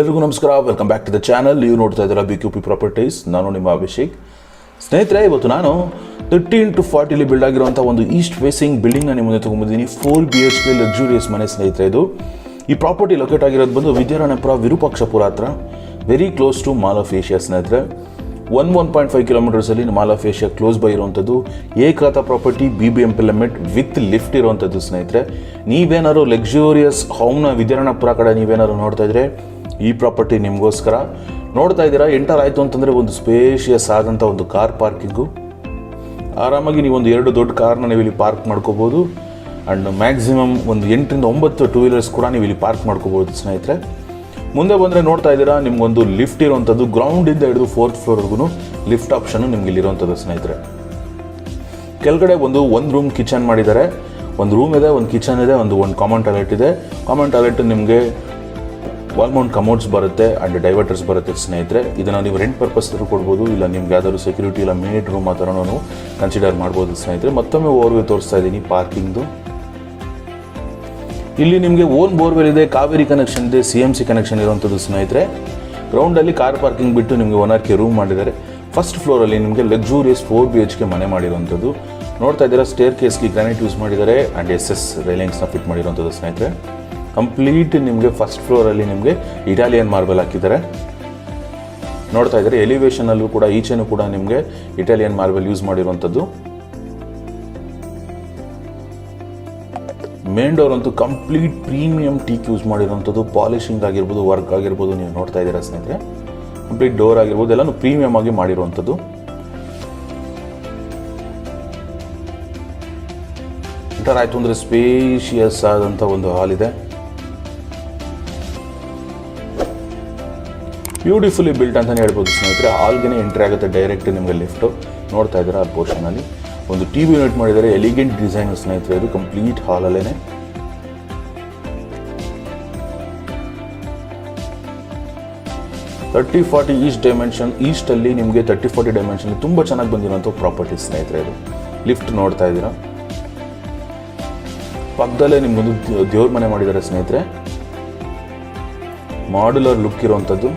ಎಲ್ರಿಗೂ ನಮಸ್ಕಾರ, welcome back to the channel. ನೀವು ನೋಡ್ತಾ ಇದ್ದೀರಾ BQP ಪ್ರಾಪರ್ಟೀಸ್. ನಾನು ನಿಮ್ಮ ಅಭಿಷೇಕ್. ಸ್ನೇಹಿತರೆ, ಇವತ್ತು ನಾನು 30x40 ಬಿಲ್ಡ್ ಆಗಿರುವಂಥ ಒಂದು ಈಸ್ಟ್ ಫೇಸಿಂಗ್ ಬಿಲ್ಡಿಂಗ್ನ ನಿಮ್ಮ ಮುಂದೆ ತೊಗೊಂಡಿದ್ದೀನಿ. 4 BHK ಲಕ್ಸುರಿಯಸ್ ಮನೆ ಸ್ನೇಹಿತರೆ. ಈ ಪ್ರಾಪರ್ಟಿ ಲೊಕೇಟ್ ಆಗಿರೋದು ಬಂದು ವಿದ್ಯಾರಣ್ಯಪುರ ವಿರೂಪಾಕ್ಷಪುರ ಹತ್ರ, very close to mall of Asia ಸ್ನೇಹಿತರೆ. 1.5 ಕಿಲೋಮೀಟರ್ಸಲ್ಲಿ mall of Asia close by ಇರುವಂಥದ್ದು ಏಕರಾತ property, BBMP limit with lift ಇರುವಂಥದ್ದು ಸ್ನೇಹಿತರೆ. ನೀವೇನಾದ್ರು ಲಕ್ಸುರಿಯಸ್ ಹೋಮ್ನ ವಿದ್ಯಾರಣ್ಯಪುರ ಕಡೆ ನೀವೇನಾದ್ರು ನೋಡ್ತಾ ಇದ್ರೆ ಈ ಪ್ರಾಪರ್ಟಿ ನಿಮಗೋಸ್ಕರ. ನೋಡ್ತಾ ಇದ್ದೀರಾ, ಎಂಟರ್ ಆಯಿತು ಅಂತಂದರೆ ಒಂದು ಸ್ಪೇಷಿಯಸ್ ಆದಂಥ ಒಂದು ಕಾರ್ ಪಾರ್ಕಿಂಗು. ಆರಾಮಾಗಿ ನೀವು ಒಂದು 2 ದೊಡ್ಡ ಕಾರ್ನ ನೀವು ಇಲ್ಲಿ ಪಾರ್ಕ್ ಮಾಡ್ಕೋಬೋದು. ಆ್ಯಂಡ್ ಮ್ಯಾಕ್ಸಿಮಮ್ ಒಂದು 8ರಿಂದ 9 ಟೂ ವೀಲರ್ಸ್ ಕೂಡ ನೀವು ಇಲ್ಲಿ ಪಾರ್ಕ್ ಮಾಡ್ಕೋಬೋದು ಸ್ನೇಹಿತರೆ. ಮುಂದೆ ಬಂದರೆ ನೋಡ್ತಾ ಇದ್ದೀರಾ, ನಿಮಗೊಂದು ಲಿಫ್ಟ್ ಇರುವಂಥದ್ದು, ಗ್ರೌಂಡಿಂದ ಹಿಡಿದು 4th ಫ್ಲೋರ್ವರೆಗೂ ಲಿಫ್ಟ್ ಆಪ್ಷನ್ನು ನಿಮ್ಗೆ ಇಲ್ಲಿರುವಂಥದ್ದು ಸ್ನೇಹಿತರೆ. ಕೆಳಗಡೆ ಒಂದು ರೂಮ್ ಕಿಚನ್ ಮಾಡಿದ್ದಾರೆ. ಒಂದು ರೂಮ್ ಇದೆ, ಒಂದು ಕಿಚನ್ ಇದೆ, ಒಂದು ಕಾಮನ್ ಟಾಯ್ಲೆಟ್ ಇದೆ. ಕಾಮನ್ ಟಾಯ್ಲೆಟ್ ನಿಮಗೆ ವಾಲ್ ಮೌಂಟ್ ಕಮೋಡ್ಸ್ ಬರುತ್ತೆ ಆ್ಯಂಡ್ ಡೈವರ್ಟರ್ಸ್ ಬರುತ್ತೆ ಸ್ನೇಹಿತರೆ. ಇದನ್ನು ನೀವು ರೆಂಟ್ ಪರ್ಪಸ್ ಕೊಡ್ಬೋದು, ಇಲ್ಲ ನಿಮ್ಗೆ ಯಾವ್ದಾದ್ರು ಸೆಕ್ಯೂರಿಟಿ ಇಲ್ಲ ಮೇಡ್ ರೂಮ್ ಆ ಥರನೂ ಕನ್ಸಿಡರ್ ಮಾಡ್ಬೋದು ಸ್ನೇಹಿತರೆ. ಮತ್ತೊಮ್ಮೆ ಓವರ್ವ್ಯೂ ತೋರಿಸ್ತಾ ಇದ್ದೀನಿ ಪಾರ್ಕಿಂಗ್ದು. ಇಲ್ಲಿ ನಿಮಗೆ ಓನ್ ಬೋರ್ವೆಲ್ ಇದೆ, ಕಾವೇರಿ ಕನೆಕ್ಷನ್ ಇದೆ, CMC ಕನೆಕ್ಷನ್ ಇರುವಂಥದ್ದು ಸ್ನೇಹಿತರೆ. ಗ್ರೌಂಡಲ್ಲಿ ಕಾರ್ ಪಾರ್ಕಿಂಗ್ ಬಿಟ್ಟು ನಿಮಗೆ 1RK ರೂಮ್ ಮಾಡಿದ್ದಾರೆ. ಫಸ್ಟ್ ಫ್ಲೋರಲ್ಲಿ ನಿಮಗೆ ಲಕ್ಸುರಿಯಸ್ 4 BHK ಮನೆ ಮಾಡಿರುವಂಥದ್ದು. ನೋಡ್ತಾ ಇದ್ದೀರಾ, ಸ್ಟೇರ್ ಕೇಸ್ಗೆ ಗ್ರಾನೈಟ್ ಯೂಸ್ ಮಾಡಿದ್ದಾರೆ ಆ್ಯಂಡ್ SS ರೈಲಿಂಗ್ಸ್ನ ಫಿಟ್ ಮಾಡಿರುವಂಥದ್ದು ಸ್ನೇಹಿತರೆ. ಕಂಪ್ಲೀಟ್ ನಿಮಗೆ ಫಸ್ಟ್ ಫ್ಲೋರಲ್ಲಿ ನಿಮಗೆ ಇಟಾಲಿಯನ್ ಮಾರ್ಬಲ್ ಹಾಕಿದ್ದಾರೆ. ನೋಡ್ತಾ ಇದ್ದಾರೆ, ಎಲಿವೇಶನಲ್ಲೂ ಕೂಡ ಈಚೆನೂ ಕೂಡ ನಿಮಗೆ ಇಟಾಲಿಯನ್ ಮಾರ್ಬಲ್ ಯೂಸ್ ಮಾಡಿರುವಂಥದ್ದು. ಮೇನ್ ಡೋರ್ ಅಂತೂ ಕಂಪ್ಲೀಟ್ ಪ್ರೀಮಿಯಂ ಟೀಕ್ ಯೂಸ್ ಮಾಡಿರುವಂಥದ್ದು. ಪಾಲಿಶಿಂಗ್ ಆಗಿರ್ಬೋದು, ವರ್ಕ್ ಆಗಿರ್ಬೋದು, ನೀವು ನೋಡ್ತಾ ಇದ್ದೀರಾ ಸ್ನೇಹಿತರೆ. ಕಂಪ್ಲೀಟ್ ಡೋರ್ ಆಗಿರ್ಬೋದು ಎಲ್ಲನೂ ಪ್ರೀಮಿಯಂ ಆಗಿ ಮಾಡಿರುವಂಥದ್ದು. ಎಂಟರ್ ಆಯಿತು ಅಂದರೆ ಸ್ಪೇಷಿಯಸ್ ಆದಂಥ ಒಂದು ಹಾಲ್ ಇದೆ. ಬ್ಯೂಟಿಫುಲಿ ಬಿಲ್ಟ್ ಅಂತಲೇ ಹೇಳ್ಬೋದು ಸ್ನೇಹಿತರೆ. ಹಾಲ್ಗೆ ಎಂಟ್ರಿ ಆಗುತ್ತೆ ಡೈರೆಕ್ಟ್ ನಿಮಗೆ ಲಿಫ್ಟು. ನೋಡ್ತಾ ಇದ್ದೀರಾ, ಆ ಪೋರ್ಷನಲ್ಲಿ ಒಂದು TV ಯೂನಿಟ್ ಮಾಡಿದ್ದಾರೆ. ಎಲಿಗೆಂಟ್ ಡಿಸೈನ್ ಸ್ನೇಹಿತರೆ. ಇದು ಕಂಪ್ಲೀಟ್ ಹಾಲಲ್ಲೇ 30-40 ಈಸ್ಟಲ್ಲಿ ನಿಮಗೆ 30-40 ಡೈಮೆನ್ಷನ್ ತುಂಬ ಚೆನ್ನಾಗಿ ಬಂದಿರೋಂಥ ಪ್ರಾಪರ್ಟಿ ಸ್ನೇಹಿತರೆ. ಇದು ಲಿಫ್ಟ್ ನೋಡ್ತಾ ಇದ್ದೀರಾ. ಪಕ್ಕದಲ್ಲೇ ನಿಮಗೊಂದು ದೇವ್ರ ಮನೆ ಮಾಡಿದ್ದಾರೆ ಸ್ನೇಹಿತರೆ. ಮಾಡ್ಯುಲರ್ ಲುಕ್ ಇರುವಂಥದ್ದು.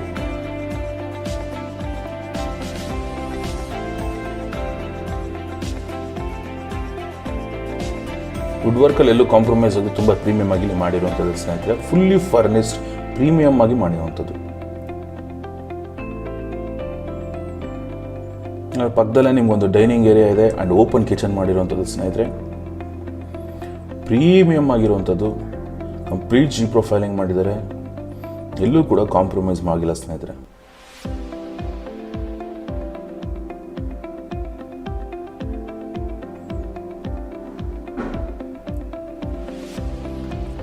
ವುಡ್ ವರ್ಕಲ್ಲಿ ಎಲ್ಲೂ ಕಾಂಪ್ರಮೈಸ್ ಆಗಿ ತುಂಬ ಪ್ರೀಮಿಯಮ್ ಆಗಿ ಮಾಡಿರುವಂಥದ್ದು ಸ್ನೇಹಿತರೆ. ಫುಲ್ಲಿ ಫರ್ನಿಶ್ಡ್ ಪ್ರೀಮಿಯಮ್ ಆಗಿ ಮಾಡಿರುವಂಥದ್ದು. ಪಕ್ಕದಲ್ಲೇ ನಿಮ್ಗೊಂದು ಡೈನಿಂಗ್ ಏರಿಯಾ ಇದೆ ಆ್ಯಂಡ್ ಓಪನ್ ಕಿಚನ್ ಮಾಡಿರುವಂಥದ್ದು ಸ್ನೇಹಿತರೆ. ಪ್ರೀಮಿಯಮ್ ಆಗಿರುವಂಥದ್ದು. ಕಂಪ್ಲೀಟ್ G ಪ್ರೊಫೈಲಿಂಗ್ ಮಾಡಿದ್ದಾರೆ. ಎಲ್ಲೂ ಕೂಡ ಕಾಂಪ್ರಮೈಸ್ ಆಗಿಲ್ಲ ಸ್ನೇಹಿತರೆ.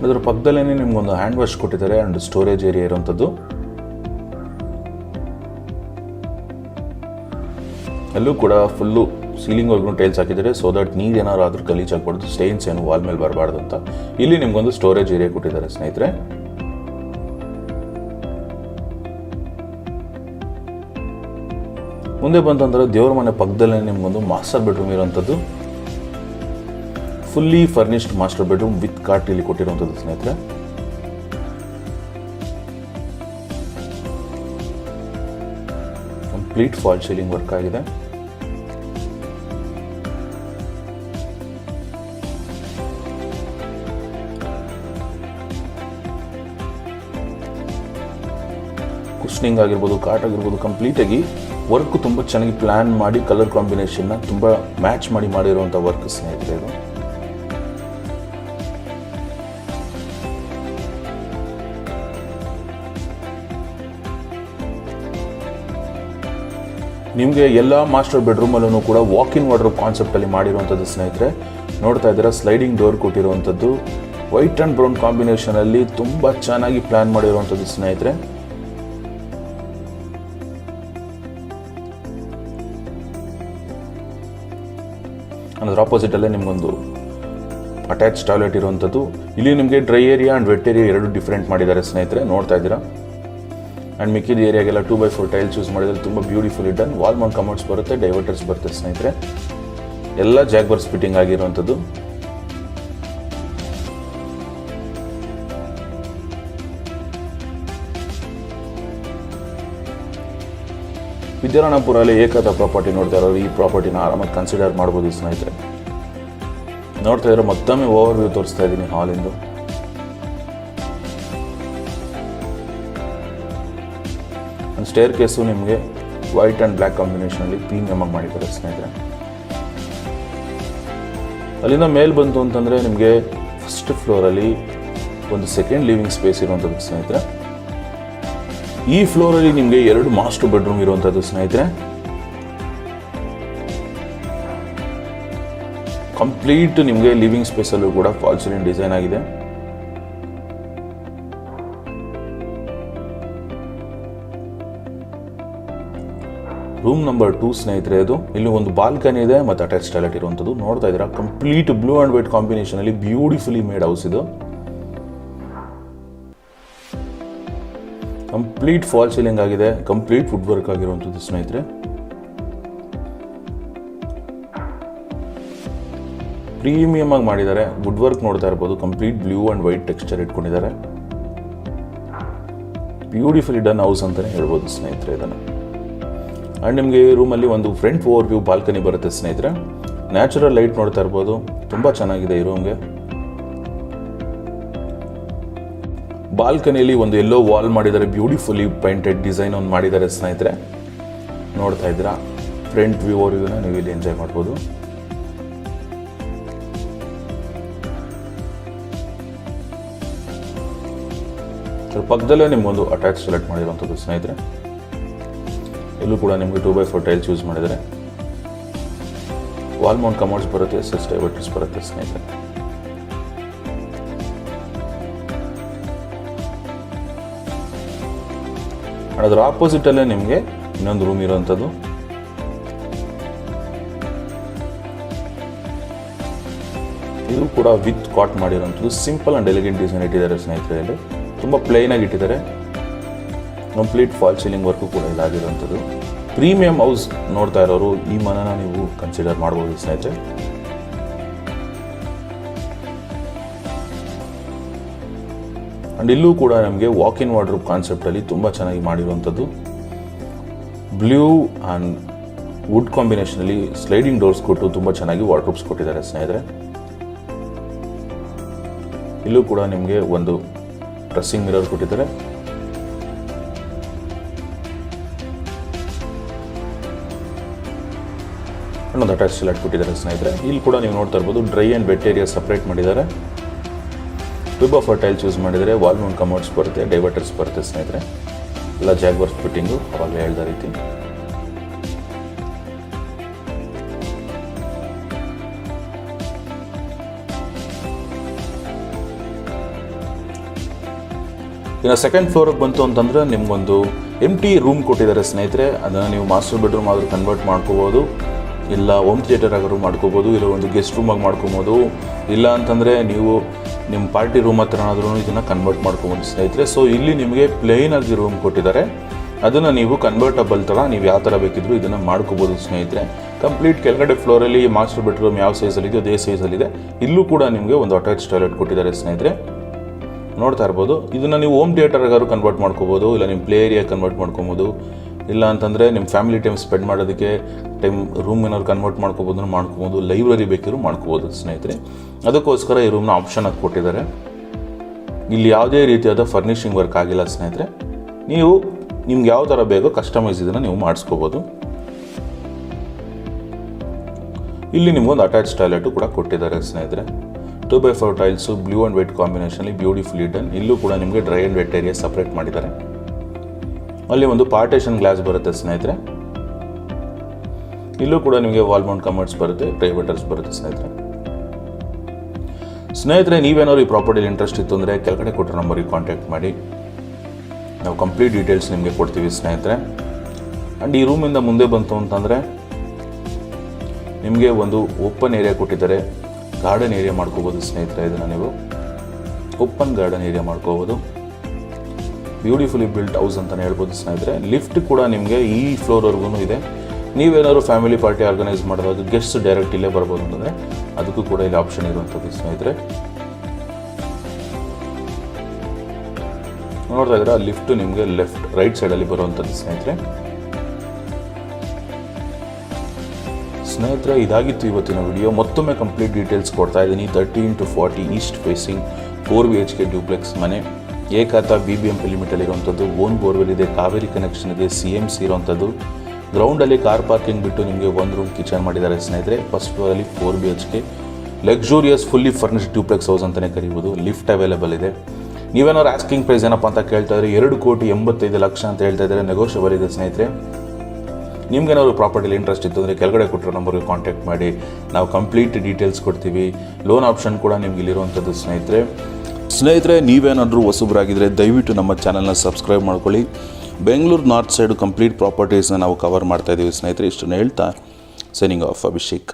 ಅದರ ಪಕ್ಕದಲ್ಲೇ ನಿಮ್ಗೊಂದು ಹ್ಯಾಂಡ್ ವಾಶ್ ಕೊಟ್ಟಿದ್ದಾರೆ ಆ್ಯಂಡ್ ಸ್ಟೋರೇಜ್ ಏರಿಯಾ ಇರುವಂಥದ್ದು. ಎಲ್ಲೂ ಕೂಡ ಫುಲ್ಲು ಸೀಲಿಂಗ್ವರೆಗೂ ಟೈಲ್ಸ್ ಹಾಕಿದ್ದಾರೆ, ಸೊ ದಟ್ ನೀರು ಏನಾದ್ರು ಆದರೂ ಗಲೀಜ್ ಆಗ್ಬಾರ್ದು, ಸ್ಟೈನ್ಸ್ ಏನು ವಾಲ್ ಮೇಲೆ ಬರಬಾರ್ದು ಅಂತ. ಇಲ್ಲಿ ನಿಮ್ಗೊಂದು ಸ್ಟೋರೇಜ್ ಏರಿಯಾ ಕೊಟ್ಟಿದ್ದಾರೆ ಸ್ನೇಹಿತರೆ. ಮುಂದೆ ಬಂತಂದ್ರೆ ದೇವ್ರ ಮನೆ ಪಕ್ಕದಲ್ಲೇ ನಿಮ್ಗೊಂದು ಮಾಸ್ಟರ್ ಬೆಡ್ರೂಮ್ ಇರುವಂಥದ್ದು. Fully furnished master bedroom with cot ಇಲ್ಲಿ ಕೊಟ್ಟಿರುವಂಥದ್ದು ಸ್ನೇಹಿತರೆ. ಕಂಪ್ಲೀಟ್ ಫಾಲ್ ಸೀಲಿಂಗ್ ವರ್ಕ್ ಆಗಿದೆ. ಕುಷನಿಂಗ್ ಆಗಿರ್ಬೋದು, ಕಾಟ್ ಆಗಿರ್ಬೋದು, ಕಂಪ್ಲೀಟಾಗಿ ವರ್ಕ್ ತುಂಬ ಚೆನ್ನಾಗಿ ಪ್ಲ್ಯಾನ್ ಮಾಡಿ ಕಲರ್ ಕಾಂಬಿನೇಷನ್ನ ತುಂಬ ಮ್ಯಾಚ್ ಮಾಡಿರುವಂಥ ವರ್ಕ್ ಸ್ನೇಹಿತರೆ. ಇದು ನಿಮಗೆ ಎಲ್ಲ ಮಾಸ್ಟರ್ ಬೆಡ್ರೂಮಲ್ಲೂ ಕೂಡ ವಾಕ್-ಇನ್ ವಾರ್ಡ್ರೋಬ್ ಕಾನ್ಸೆಪ್ಟಲ್ಲಿ ಮಾಡಿರುವಂಥದ್ದು ಸ್ನೇಹಿತರೆ. ನೋಡ್ತಾ ಇದ್ದೀರಾ, ಸ್ಲೈಡಿಂಗ್ ಡೋರ್ ಕೊಟ್ಟಿರುವಂಥದ್ದು. ವೈಟ್ ಆ್ಯಂಡ್ ಬ್ರೌನ್ ಕಾಂಬಿನೇಷನಲ್ಲಿ ತುಂಬ ಚೆನ್ನಾಗಿ ಪ್ಲ್ಯಾನ್ ಮಾಡಿರುವಂಥದ್ದು ಸ್ನೇಹಿತರೆ. ಅದರ ಆಪೋಸಿಟಲ್ಲೇ ನಿಮಗೊಂದು ಅಟ್ಯಾಚ್ ಟಾಯ್ಲೆಟ್ ಇರುವಂಥದ್ದು. ಇಲ್ಲಿ ನಿಮಗೆ dry area and wet area ಎರಡು ಡಿಫ್ರೆಂಟ್ ಮಾಡಿದ್ದಾರೆ ಸ್ನೇಹಿತರೆ. ನೋಡ್ತಾ ಇದ್ದೀರಾ. ಆ್ಯಂಡ್ ಮಿಕ್ಕಿದ ಏರಿಯಾಗೆಲ್ಲ 2x4 ಟೈಲ್ಸ್ ಯೂಸ್ ಮಾಡಿದರೆ ತುಂಬ beautiful done. Wall Mount commodes ಬರುತ್ತೆ, ಡೈವರ್ಟರ್ಸ್ ಬರುತ್ತೆ ಸ್ನೇಹಿತರೆ. ಎಲ್ಲ ಜಾಗ್ವರ್ಸ್ ಫಿಟ್ಟಿಂಗ್ ಆಗಿರುವಂಥದ್ದು. ವಿದ್ಯಾರಣ್ಯಪುರಲ್ಲಿ ಏಕತಾ ಪ್ರಾಪರ್ಟಿ ನೋಡ್ತಾ ಇರೋರು ಈ ಪ್ರಾಪರ್ಟಿನ ಆರಾಮಾಗಿ ಕನ್ಸಿಡರ್ ಮಾಡ್ಬೋದು ಸ್ನೇಹಿತರೆ. ನೋಡ್ತಾ ಇರೋ ಮತ್ತೊಮ್ಮೆ ಓವರ್ ವ್ಯೂ ತೋರಿಸ್ತಾ ಇದ್ದೀನಿ ಹಾಲಿಂದು. ಸ್ಟೇರ್ ಕೇಸು ನಿಮಗೆ ವೈಟ್ ಆ್ಯಂಡ್ ಬ್ಲ್ಯಾಕ್ ಕಾಂಬಿನೇಷನಲ್ಲಿ ಪ್ರೀಮಿಯಮ್ ಆಗಿ ಮಾಡಿದ್ದಾರೆ ಸ್ನೇಹಿತರೆ. ಅಲ್ಲಿಂದ ಮೇಲೆ ಬಂತು ಅಂತಂದರೆ ನಿಮಗೆ ಫಸ್ಟ್ ಫ್ಲೋರಲ್ಲಿ ಒಂದು ಸೆಕೆಂಡ್ ಲಿವಿಂಗ್ ಸ್ಪೇಸ್ ಇರುವಂಥದ್ದು ಸ್ನೇಹಿತರೆ. ಈ ಫ್ಲೋರಲ್ಲಿ ನಿಮಗೆ 2 ಮಾಸ್ಟರ್ ಬೆಡ್ರೂಮ್ ಇರುವಂಥದ್ದು ಸ್ನೇಹಿತರೆ. ಕಂಪ್ಲೀಟ್ ನಿಮಗೆ ಲಿವಿಂಗ್ ಸ್ಪೇಸಲ್ಲೂ ಕೂಡ ಫಾಲ್ ಸೀಲಿಂಗ್ ಡಿಸೈನ್ ಆಗಿದೆ. ರೂಮ್ ನಂಬರ್ 2 ಸ್ನೇಹಿತರೆ. ಇದು ಇಲ್ಲಿ ಒಂದು ಬಾಲ್ಕನಿ ಇದೆ ಮತ್ತು ಅಟ್ಯಾಚ್ ಟಾಯ್ಲೆಟ್ ಇರುವಂಥದ್ದು. ನೋಡ್ತಾ ಇದ್ದೀರಾ ಕಂಪ್ಲೀಟ್ ಬ್ಲೂ ಆ್ಯಂಡ್ ವೈಟ್ ಕಾಂಬಿನೇಷನಲ್ಲಿ ಬ್ಯೂಟಿಫುಲಿ ಮೇಡ್ ಹೌಸ್ ಇದು. ಕಂಪ್ಲೀಟ್ ಫಾಲ್ ಸೀಲಿಂಗ್ ಆಗಿದೆ, ಕಂಪ್ಲೀಟ್ ವುಡ್ ವರ್ಕ್ ಆಗಿರುವಂಥದ್ದು ಸ್ನೇಹಿತರೆ. ಪ್ರೀಮಿಯಮ್ ಆಗಿ ಮಾಡಿದ್ದಾರೆ. ವುಡ್ ವರ್ಕ್ ನೋಡ್ತಾ ಇರ್ಬೋದು, complete blue and white texture ಇಟ್ಕೊಂಡಿದ್ದಾರೆ. ಬ್ಯೂಟಿಫುಲಿ ಡನ್ ಹೌಸ್ ಅಂತಲೇ ಹೇಳ್ಬೋದು ಸ್ನೇಹಿತರೆ ಇದನ್ನು. ಆ್ಯಂಡ್ ನಿಮಗೆ ಈ ರೂಮಲ್ಲಿ ಒಂದು ಫ್ರಂಟ್ ಓವರ್ ವ್ಯೂ ಬಾಲ್ಕನಿ ಬರುತ್ತೆ ಸ್ನೇಹಿತರೆ. ನ್ಯಾಚುರಲ್ ಲೈಟ್ ನೋಡ್ತಾ ಇರ್ಬೋದು, ತುಂಬ ಚೆನ್ನಾಗಿದೆ ಈ ರೂಮ್ಗೆ. ಬಾಲ್ಕನಿಯಲ್ಲಿ ಒಂದು ಎಲ್ಲೋ ವಾಲ್ ಮಾಡಿದ್ದಾರೆ, ಬ್ಯೂಟಿಫುಲಿ ಪೈಂಟೆಡ್ ಡಿಸೈನ್ ಒಂದು ಮಾಡಿದ್ದಾರೆ ಸ್ನೇಹಿತರೆ. ನೋಡ್ತಾ ಇದ್ದೀರಾ ಫ್ರಂಟ್ ವ್ಯೂ ಓವರ್ ವ್ಯೂನ ನೀವು ಇಲ್ಲಿ ಎಂಜಾಯ್ ಮಾಡ್ಬೋದು. ಅದ್ರ ಪಕ್ಕದಲ್ಲೇ ನಿಮಗೊಂದು ಅಟ್ಯಾಚ್ ಟಾಯ್ಲೆಟ್ ಮಾಡಿರುವಂಥದ್ದು ಸ್ನೇಹಿತರೆ. ಇಲ್ಲೂ ಕೂಡ ನಿಮಗೆ 2x4 ಟೈಲ್ಸ್ ಯೂಸ್ ಮಾಡಿದ್ದಾರೆ. ವಾಲ್ ಮೌಂಟ್ ಕಮೋಡ್ಸ್ ಬರುತ್ತೆ, SS ಡೈವರ್ಟರ್ಸ್ ಬರುತ್ತೆ ಸ್ನೇಹಿತರೆ. ಅದರ ಆಪೋಸಿಟಲ್ಲೇ ನಿಮಗೆ ಇನ್ನೊಂದು ರೂಮ್ ಇರುವಂಥದ್ದು. ಇದು ಕೂಡ ವಿತ್ ಕಾಟ್ ಮಾಡಿರುವಂಥದ್ದು. ಸಿಂಪಲ್ ಆ್ಯಂಡ್ ಎಲಿಗೆಂಟ್ ಡಿಸೈನ್ ಇಟ್ಟಿದ್ದಾರೆ ಸ್ನೇಹಿತರೆ. ಇಲ್ಲಿ ತುಂಬ ಪ್ಲೇನ್ ಆಗಿ ಇಟ್ಟಿದ್ದಾರೆ. ಕಂಪ್ಲೀಟ್ ಫಾಲ್ ಸೀಲಿಂಗ್ ವರ್ಕು ಕೂಡ ಇದಾಗಿರುವಂಥದ್ದು. ಪ್ರೀಮಿಯಂ ಹೌಸ್ ನೋಡ್ತಾ ಇರೋರು ಈ ಮನೆನ ನೀವು ಕನ್ಸಿಡರ್ ಮಾಡ್ಬೋದು ಸ್ನೇಹಿತರೆ. ಆ್ಯಂಡ್ ಇಲ್ಲೂ ಕೂಡ ನಮಗೆ ವಾಕ್ ಇನ್ ವಾರ್ಡ್ರೋಬ್ ಕಾನ್ಸೆಪ್ಟಲ್ಲಿ ತುಂಬ ಚೆನ್ನಾಗಿ ಮಾಡಿರುವಂಥದ್ದು. ಬ್ಲೂ ಆ್ಯಂಡ್ ವುಡ್ ಕಾಂಬಿನೇಷನಲ್ಲಿ ಸ್ಲೈಡಿಂಗ್ ಡೋರ್ಸ್ ಕೊಟ್ಟು ತುಂಬ ಚೆನ್ನಾಗಿ ವಾರ್ಡ್ರೋಬ್ಸ್ ಕೊಟ್ಟಿದ್ದಾರೆ ಸ್ನೇಹಿತರೆ. ಇಲ್ಲೂ ಕೂಡ ನಿಮಗೆ ಒಂದು ಡ್ರೆಸ್ಸಿಂಗ್ ಮಿರರ್ ಕೊಟ್ಟಿದ್ದಾರೆ. ಒಂದು ಅಟ್ಯಾಚ್ ಟಾಯ್ಲೆಟ್ ಕೊಟ್ಟಿದ್ದಾರೆ ಸ್ನೇಹಿತರೆ. ಇಲ್ಲಿ ಕೂಡ ನೀವು ನೋಡ್ತಾ ಇರ್ಬೋದು dry and wet area separate ಮಾಡಿದ್ದಾರೆ. 2x4 ಟೈಲ್ಸ್ ಯೂಸ್ ಮಾಡಿದರೆ. ವಾಲ್ ಮೌಂಟ್ ಕಮೋಡ್ಸ್ ಬರುತ್ತೆ, ಡೈವರ್ಟರ್ಸ್ ಬರುತ್ತೆ ಸ್ನೇಹಿತರೆ. ಎಲ್ಲ ಜಾಗ್ವರ್ಸ್ ಫಿಟ್ಟಿಂಗು ಅವಾಗಲೇ ಹೇಳಿದ ರೀತಿ. ಇನ್ನು ಸೆಕೆಂಡ್ ಫ್ಲೋರಿಗೆ ಬಂತು ಅಂತಂದರೆ ನಿಮಗೊಂದು ಎಂಟಿ ರೂಮ್ ಕೊಟ್ಟಿದ್ದಾರೆ ಸ್ನೇಹಿತರೆ. ಅದನ್ನು ನೀವು ಮಾಸ್ಟರ್ ಬೆಡ್ರೂಮ್ ಆದರೂ ಕನ್ವರ್ಟ್ ಮಾಡ್ಕೋಬೋದು, ಇಲ್ಲ ಹೋಮ್ ಥಿಯೇಟರ್ ಆದರೂ ಮಾಡ್ಕೋಬೋದು, ಇಲ್ಲ ಒಂದು ಗೆಸ್ಟ್ ರೂಮಾಗಿ ಮಾಡ್ಕೊಬೋದು, ಇಲ್ಲ ಅಂತಂದರೆ ನೀವು ನಿಮ್ಮ ಪಾರ್ಟಿ ರೂಮ್ ಹತ್ರ ಆದ್ರೂ ಇದನ್ನು ಕನ್ವರ್ಟ್ ಮಾಡ್ಕೊಬೋದು ಸ್ನೇಹಿತರೆ. ಸೊ ಇಲ್ಲಿ ನಿಮಗೆ ಪ್ಲೇನ್ ಆಗಿ ರೂಮ್ ಕೊಟ್ಟಿದ್ದಾರೆ. ಅದನ್ನು ನೀವು ಕನ್ವರ್ಟಬಲ್ ಥರ ನೀವು ಯಾವ ಥರ ಬೇಕಿದ್ರೂ ಇದನ್ನು ಮಾಡ್ಕೋಬೋದು ಸ್ನೇಹಿತರೆ. ಕಂಪ್ಲೀಟ್ ಕೆಳಗಡೆ ಫ್ಲೋರಲ್ಲಿ ಮಾಸ್ಟರ್ ಬೆಡ್ರೂಮ್ ಯಾವ ಸೈಜಲ್ಲಿದೆ ಅದೇ ಸೈಜಲ್ಲಿದೆ. ಇಲ್ಲೂ ಕೂಡ ನಿಮಗೆ ಒಂದು ಅಟ್ಯಾಚ್ ಟಾಯ್ಲೆಟ್ ಕೊಟ್ಟಿದ್ದಾರೆ ಸ್ನೇಹಿತರೆ. ನೋಡ್ತಾ ಇರ್ಬೋದು. ಇದನ್ನು ನೀವು ಹೋಮ್ ಥಿಯೇಟರ್ಗಾದ್ರು ಕನ್ವರ್ಟ್ ಮಾಡ್ಕೋಬೋದು, ಇಲ್ಲ ನಿಮ್ಮ ಪ್ಲೇ ಏರಿಯಾ ಕನ್ವರ್ಟ್ ಮಾಡ್ಕೊಬೋದು, ಇಲ್ಲ ಅಂತಂದರೆ ನಿಮ್ಮ ಫ್ಯಾಮಿಲಿ ಟೈಮ್ ಸ್ಪೆಂಡ್ ಮಾಡೋದಕ್ಕೆ ರೂಮ್ ಏನಾದ್ರು ಕನ್ವರ್ಟ್ ಮಾಡ್ಕೋಬೋದು, ಲೈಬ್ರರಿ ಬೇಕಿದ್ರು ಮಾಡ್ಕೋಬೋದು ಸ್ನೇಹಿತರೆ. ಅದಕ್ಕೋಸ್ಕರ ಈ ರೂಮ್ನ ಆಪ್ಷನ್ ಆಗಿ ಕೊಟ್ಟಿದ್ದಾರೆ. ಇಲ್ಲಿ ಯಾವುದೇ ರೀತಿಯಾದ ಫರ್ನಿಷಿಂಗ್ ವರ್ಕ್ ಆಗಿಲ್ಲ ಸ್ನೇಹಿತರೆ. ನೀವು ನಿಮ್ಗೆ ಯಾವ ಥರ ಬೇಕೋ ಕಸ್ಟಮೈಸ್ ಇದನ್ನು ನೀವು ಮಾಡಿಸ್ಕೋಬೋದು. ಇಲ್ಲಿ ನಿಮಗೊಂದು ಅಟ್ಯಾಚ್ ಟಾಯ್ಲೆಟು ಕೂಡ ಕೊಟ್ಟಿದ್ದಾರೆ ಸ್ನೇಹಿತರೆ. 2x4 tiles blue and white ಕಾಂಬಿನೇಷನಲ್ಲಿ ಬ್ಯೂಟಿಫುಲಿ ಡನ್. ಇಲ್ಲೂ ಕೂಡ ನಿಮಗೆ dry and wet area separate ಮಾಡಿದ್ದಾರೆ. ಅಲ್ಲಿ ಒಂದು ಪಾರ್ಟೇಷನ್ ಗ್ಲಾಸ್ ಬರುತ್ತೆ ಸ್ನೇಹಿತರೆ. ಇಲ್ಲೂ ಕೂಡ ನಿಮಗೆ ವಾಲ್ ಮೌಂಟ್ ಕಮೋಡ್ಸ್ ಬರುತ್ತೆ, ಡೈವರ್ಟರ್ಸ್ ಬರುತ್ತೆ ಸ್ನೇಹಿತರೆ. ನೀವೇನಾದ್ರು ಈ ಪ್ರಾಪರ್ಟಿಲಿ ಇಂಟ್ರೆಸ್ಟ್ ಇತ್ತು ಅಂದರೆ ಕೆಳಗಡೆ ಕೊಟ್ಟರೆ ನಂಬರಿಗೆ ಕಾಂಟ್ಯಾಕ್ಟ್ ಮಾಡಿ, ನಾವು ಕಂಪ್ಲೀಟ್ ಡೀಟೇಲ್ಸ್ ನಿಮಗೆ ಕೊಡ್ತೀವಿ ಸ್ನೇಹಿತರೆ. ಆ್ಯಂಡ್ ಈ ರೂಮಿಂದ ಮುಂದೆ ಬಂತು ಅಂತಂದರೆ ನಿಮಗೆ ಒಂದು ಓಪನ್ ಏರಿಯಾ ಕೊಟ್ಟಿದ್ದಾರೆ. ಗಾರ್ಡನ್ ಏರಿಯಾ ಮಾಡ್ಕೋಬೋದು ಸ್ನೇಹಿತರೆ. ಇದನ್ನು ನೀವು ಓಪನ್ ಗಾರ್ಡನ್ ಏರಿಯಾ ಮಾಡ್ಕೋಬೋದು. ಬ್ಯೂಟಿಫುಲಿ ಬಿಲ್ಟ್ ಹೌಸ್ ಅಂತಲೇ ಹೇಳ್ಬೋದು ಸ್ನೇಹಿತರೆ. ಲಿಫ್ಟ್ ಕೂಡ ನಿಮಗೆ ಈ ಫ್ಲೋರ್ವರೆಗೂ ಇದೆ. ನೀವೇನಾದ್ರು ಫ್ಯಾಮಿಲಿ ಪಾರ್ಟಿ ಆರ್ಗನೈಸ್ ಮಾಡೋದು, ಗೆಸ್ಟ್ ಡೈರೆಕ್ಟ್ ಇಲ್ಲೇ ಬರ್ಬೋದು ಅಂತಂದರೆ ಅದಕ್ಕೂ ಕೂಡ ಇಲ್ಲಿ ಆಪ್ಷನ್ ಇರುವಂಥದ್ದು ಸ್ನೇಹಿತರೆ. ನೋಡ್ತಾ ಇದ್ರೆ ಲಿಫ್ಟ್ ನಿಮಗೆ ರೈಟ್ ಸೈಡಲ್ಲಿ ಬರುವಂಥದ್ದು ಸ್ನೇಹಿತರೆ. ಸ್ನೇಹಿತರೆ, ಇದಾಗಿತ್ತು ಇವತ್ತಿನ ವಿಡಿಯೋ. ಮತ್ತೊಮ್ಮೆ ಕಂಪ್ಲೀಟ್ ಡೀಟೇಲ್ಸ್ ಕೊಡ್ತಾ ಇದ್ದೀನಿ. 30x40 East facing 4 BHK duplex ಮನೆ, ಏಕಾತ BBMP ಲಿಮಿಟಲ್ಲಿರುವಂಥದ್ದು. ಓನ್ ಬೋರ್ವೆಲ್ ಇದೆ, ಕಾವೇರಿ ಕನೆಕ್ಷನ್ ಇದೆ, CMC ಇರೋವಂಥದ್ದು. ಗ್ರೌಂಡಲ್ಲಿ ಕಾರ್ ಪಾರ್ಕಿಂಗ್ ಬಿಟ್ಟು ನಿಮಗೆ 1 ರೂಮ್ ಕಿಚನ್ ಮಾಡಿದ್ದಾರೆ ಸ್ನೇಹಿತರೆ. ಫಸ್ಟ್ ಫ್ಲೋರಲ್ಲಿ 4 BHK luxurious fully furnished duplex house ಅಂತಲೇ ಕರೀಬೋದು. ಲಿಫ್ಟ್ ಅವೈಲೇಬಲ್ ಇದೆ. ನೀವೇನಾದ್ರು ಆಸ್ಕಿಂಗ್ ಪ್ರೈಸ್ ಏನಪ್ಪ ಅಂತ ಕೇಳ್ತಾ ಇದ್ರೆ 2,85,00,000 ಅಂತ ಹೇಳ್ತಾ ಇದ್ದಾರೆ. ನೆಗೋಷಿಯಬಲ್ ಇದೆ ಸ್ನೇಹಿತರೆ. ನಿಮ್ಗೇನಾದ್ರು ಪ್ರಾಪರ್ಟಿಲಿ ಇಂಟ್ರೆಸ್ಟ್ ಇತ್ತು ಅಂದರೆ ಕೆಳಗಡೆ ಕೊಟ್ಟಿರೋ ನಂಬರ್ಗೆ ಕಾಂಟ್ಯಾಕ್ಟ್ ಮಾಡಿ, ನಾವು ಕಂಪ್ಲೀಟ್ ಡೀಟೇಲ್ಸ್ ಕೊಡ್ತೀವಿ. ಲೋನ್ ಆಪ್ಷನ್ ಕೂಡ ನಿಮ್ಗೆ ಇಲ್ಲಿರುವಂಥದ್ದು ಸ್ನೇಹಿತರೆ. ನೀವೇನಾದರೂ ಹೊಸಬರಾಗಿದ್ದರೆ ದಯವಿಟ್ಟು ನಮ್ಮ ಚಾನಲ್ನ ಸಬ್ಸ್ಕ್ರೈಬ್ ಮಾಡ್ಕೊಳ್ಳಿ. ಬೆಂಗಳೂರು ನಾರ್ತ್ ಸೈಡು ಕಂಪ್ಲೀಟ್ ಪ್ರಾಪರ್ಟೀಸ್ನ ನಾವು ಕವರ್ ಮಾಡ್ತಾ ಇದ್ದೀವಿ ಸ್ನೇಹಿತರೆ. ಇಷ್ಟನ್ನು ಹೇಳ್ತಾ ಸೈನಿಂಗ್ ಆಫ್, ಅಭಿಷೇಕ್.